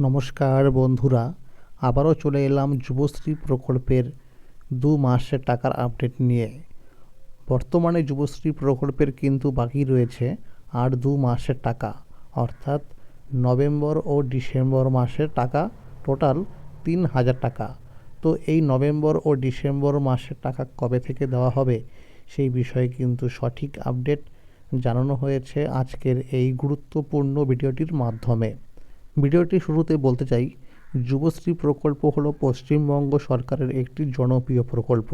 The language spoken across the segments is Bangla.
নমস্কার বন্ধুরা, আবারও চলে এলাম যুবশ্রী প্রকল্পের 2 মাসের টাকার আপডেট নিয়ে। বর্তমানে যুবশ্রী প্রকল্পের কিন্তু বাকি রয়েছে আর 2 মাসের টাকা, অর্থাৎ নভেম্বর ও ডিসেম্বর মাসের টাকা টোটাল 3000 টাকা। তো এই নভেম্বর ও ডিসেম্বর মাসের টাকা কবে থেকে দেওয়া হবে সেই বিষয়ে কিন্তু সঠিক আপডেট জানানো হয়েছে আজকের এই গুরুত্বপূর্ণ ভিডিওটির মাধ্যমে। ভিডিওটি শুরুতে বলতে চাই, যুবশ্রী প্রকল্প হলো পশ্চিমবঙ্গ সরকারের একটি জনপ্রিয় প্রকল্প।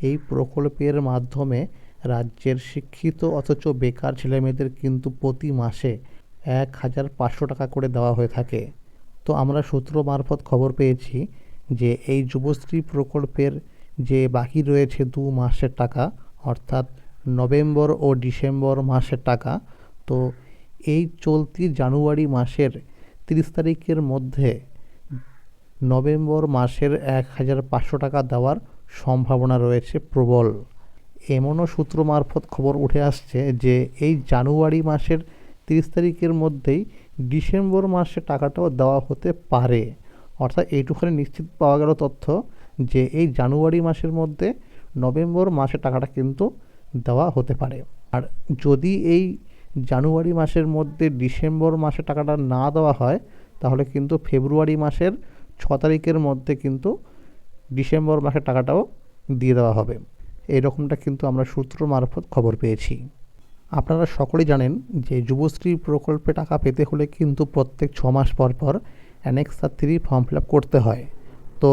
এই প্রকল্পের মাধ্যমে রাজ্যের শিক্ষিত অথচ বেকার ছেলেমেয়েদের কিন্তু প্রতি মাসে 1500 টাকা করে দেওয়া হয়ে থাকে। তো আমরা সূত্র মারফত খবর পেয়েছি যে এই যুবশ্রী প্রকল্পের যে বাকি রয়েছে 2 মাসের টাকা, অর্থাৎ নভেম্বর ও ডিসেম্বর মাসের টাকা, তো এই চলতি জানুয়ারি মাসের 30 তারিখের মধ্যে নভেম্বর মাসের 1500 টাকা দেওয়ার সম্ভাবনা রয়েছে প্রবল। এমনও সূত্র মারফত খবর উঠে আসছে যে এই জানুয়ারি মাসের 30 তারিখের মধ্যেই ডিসেম্বর মাসে টাকাটাও দেওয়া হতে পারে। অর্থাৎ এইটুখানি নিশ্চিত পাওয়া গেল তথ্য যে এই জানুয়ারি মাসের মধ্যে নভেম্বর মাসে টাকাটা কিন্তু দেওয়া হতে পারে। আর যদি এই জানুয়ারি মাসের মধ্যে ডিসেম্বর মাসে টাকাটা না দেওয়া হয়, তাহলে কিন্তু ফেব্রুয়ারি মাসের 6 তারিখের মধ্যে কিন্তু ডিসেম্বর মাসের টাকাটাও দিয়ে দেওয়া হবে। এরকমটা কিন্তু আমরা সূত্র মারফত খবর পেয়েছি। আপনারা সকলেই জানেন যে যুবশ্রী প্রকল্পে টাকা পেতে হলে কিন্তু প্রত্যেক 6 মাস পর পর অ্যানেক্সার 3 ফর্ম ফিল আপ করতে হয়। তো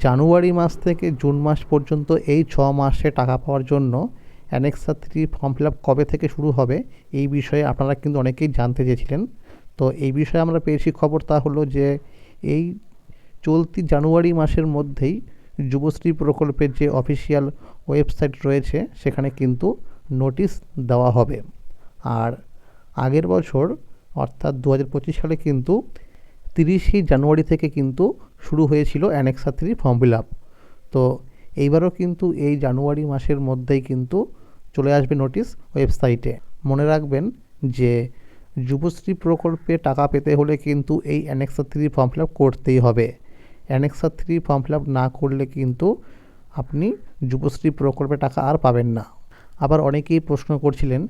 জানুয়ারি মাস থেকে জুন মাস পর্যন্ত এই 6 মাসে টাকা পাওয়ার জন্য অ্যানেক্সার 3 ফর্ম ফিল আপ কবে থেকে শুরু হবে এই বিষয়ে আপনারা কিন্তু অনেকেই জানতে চেয়েছিলেন। তো এই বিষয়ে আমরা পেয়েছি খবর, তা হলো যে এই চলতি জানুয়ারি মাসের মধ্যেই যুবশ্রী প্রকল্পের যে অফিসিয়াল ওয়েবসাইট রয়েছে সেখানে কিন্তু নোটিশ দেওয়া হবে। আর আগের বছর অর্থাৎ 2025 সালে কিন্তু 30 জানুয়ারি থেকে কিন্তু শুরু হয়েছিল অ্যানেক্সার 3 ফর্ম ফিল আপ। তো এইবারও কিন্তু এই জানুয়ারি মাসের মধ্যেই কিন্তু চলে আসবে নোটিশ ওয়েবসাইটে। মনে রাখবেন যে যুবশ্রী প্রকল্পে টাকা পেতে হলে কিন্তু এই অ্যানেক্সার 3 ফর্ম ফিল আপ করতেই হবে। অ্যানেক্সার 3 ফর্ম ফিল আপ না করলে কিন্তু আপনি যুবশ্রী প্রকল্পে টাকা আর পাবেন না। আবার অনেকেই প্রশ্ন করছিলেন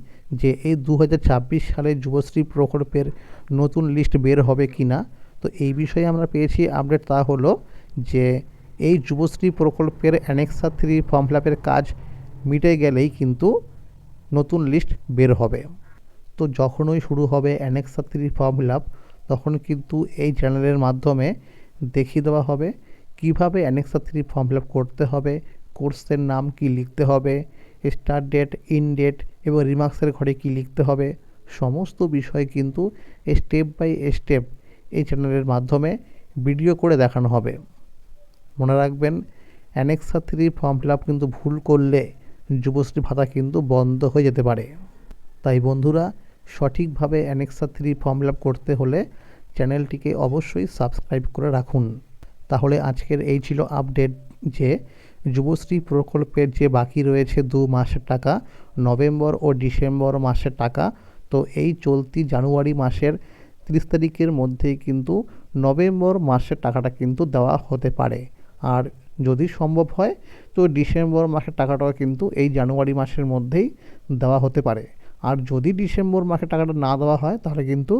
যে এই 2026 সালে যুবশ্রী প্রকল্পের নতুন লিস্ট বের হবে কি না। তো এই বিষয়ে আমরা পেয়েছি আপডেট, তা হলো যে এই যুবশ্রী প্রকল্পের অ্যানেক্সার 3 ফর্ম ফিল আপের কাজ মিটে গেলেই কিন্তু নতুন লিস্ট বের হবে। তো যখনই শুরু হবে অ্যানেক্সার 3 ফর্ম ফিল আপ, তখন কিন্তু এই চ্যানেলের মাধ্যমে দেখিয়ে দেওয়া হবে কীভাবে অ্যানেক্সার 3 ফর্ম ফিল আপ করতে হবে, কোর্সের নাম কি লিখতে হবে, স্টার্ট ডেট, ইন ডেট এবং রিমার্কসের ঘরে কি লিখতে হবে, সমস্ত বিষয় কিন্তু স্টেপ বাই স্টেপ এই চ্যানেলের মাধ্যমে ভিডিও করে দেখানো হবে। মনে রাখবেন, অ্যানেক্সার 3 ফর্ম ফিল আপ কিন্তু ভুল করলে যুবশ্রী ভাতা কিন্তু বন্ধ হয়ে যেতে পারে। তাই বন্ধুরা, সঠিকভাবে অ্যানেক্সার 3 ফর্ম ফিল আপ করতে হলে চ্যানেলটিকে অবশ্যই সাবস্ক্রাইব করে রাখুন। তাহলে আজকের এই ছিল আপডেট যে যুবশ্রী প্রকল্পের যে বাকি রয়েছে 2 মাসের টাকা, নভেম্বর ও ডিসেম্বর মাসের টাকা, তো এই চলতি জানুয়ারি মাসের 30 তারিখের মধ্যেই কিন্তু নভেম্বর মাসের টাকাটা কিন্তু দেওয়া হতে পারে। আর যদি সম্ভব হয় তো ডিসেম্বর মাসের টাকাটাও কিন্তু এই জানুয়ারি মাসের মধ্যেই দেওয়া হতে পারে। আর যদি ডিসেম্বর মাসের টাকাটা না দেওয়া হয় তাহলে কিন্তু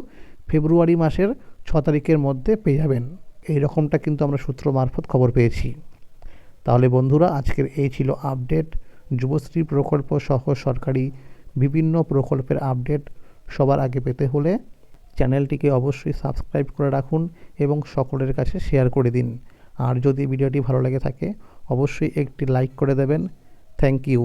ফেব্রুয়ারি মাসের 6 তারিখের মধ্যে পেয়ে যাবেন। এই রকমটা কিন্তু আমরা সূত্র মারফত খবর পেয়েছি। তাহলে বন্ধুরা, আজকের এই ছিল আপডেট। যুবশ্রী প্রকল্প সহ সরকারি বিভিন্ন প্রকল্পের আপডেট সবার আগে পেতে হলে চ্যানেলটিকে অবশ্যই সাবস্ক্রাইব করে রাখুন এবং সকলের কাছে শেয়ার করে দিন। আর যদি ভিডিওটি ভালো লেগে থাকে অবশ্যই একটি লাইক করে দেবেন। Thank you.